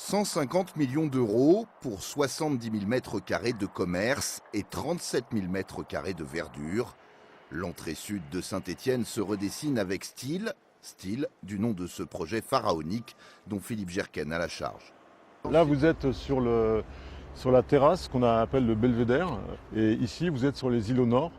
150 millions d'euros pour 70 000 mètres carrés de commerce et 37 000 mètres carrés de verdure. L'entrée sud de Saint-Étienne se redessine avec style du nom de ce projet pharaonique dont Philippe Gerken a la charge. Là, vous êtes sur la terrasse qu'on appelle le belvédère. Et ici, vous êtes sur les îlots nord,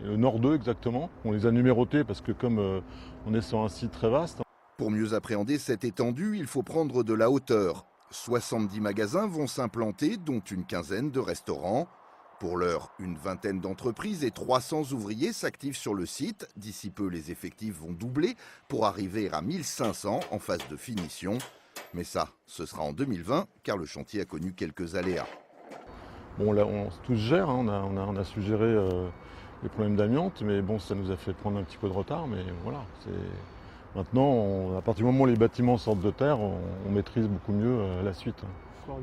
le nord 2 exactement. On les a numérotés parce que comme on est sur un site très vaste. Pour mieux appréhender cette étendue, il faut prendre de la hauteur. 70 magasins vont s'implanter, dont une quinzaine de restaurants. Pour l'heure, une vingtaine d'entreprises et 300 ouvriers s'activent sur le site. D'ici peu, les effectifs vont doubler pour arriver à 1500 en phase de finition. Mais ça, ce sera en 2020, car le chantier a connu quelques aléas. Bon, là, tout se gère, hein. On a su gérer les problèmes d'amiante, mais bon, ça nous a fait prendre un petit peu de retard. Mais voilà, maintenant, à partir du moment où les bâtiments sortent de terre, on maîtrise beaucoup mieux la suite.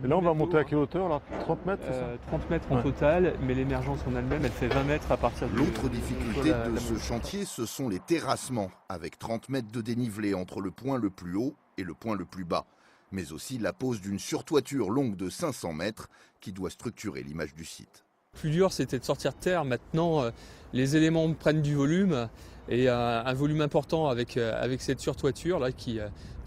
Et là, on va monter à quelle hauteur là? 30 mètres, c'est ça? 30 mètres en total, mais l'émergence en elle-même, elle fait 20 mètres à partir de... L'autre difficulté de ce chantier, ce sont les terrassements, avec 30 mètres de dénivelé entre le point le plus haut et le point le plus bas. Mais aussi la pose d'une surtoiture longue de 500 mètres qui doit structurer l'image du site. Le plus dur, c'était de sortir de terre. Maintenant, les éléments prennent du volume et un volume important avec cette surtoiture là, qui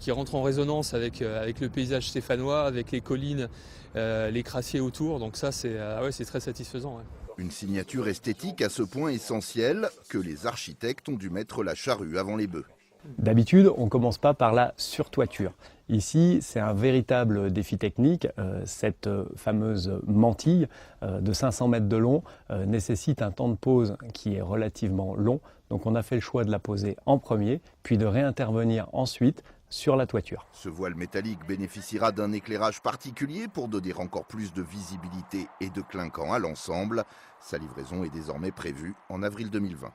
rentre en résonance avec le paysage stéphanois, avec les collines, les crassiers autour. Donc ça, c'est très satisfaisant. Ouais. Une signature esthétique à ce point essentiel que les architectes ont dû mettre la charrue avant les bœufs. D'habitude, on ne commence pas par la surtoiture. Ici, c'est un véritable défi technique. Cette fameuse mantille de 500 mètres de long nécessite un temps de pose qui est relativement long. Donc on a fait le choix de la poser en premier, puis de réintervenir ensuite sur la toiture. Ce voile métallique bénéficiera d'un éclairage particulier pour donner encore plus de visibilité et de clinquant à l'ensemble. Sa livraison est désormais prévue en avril 2020.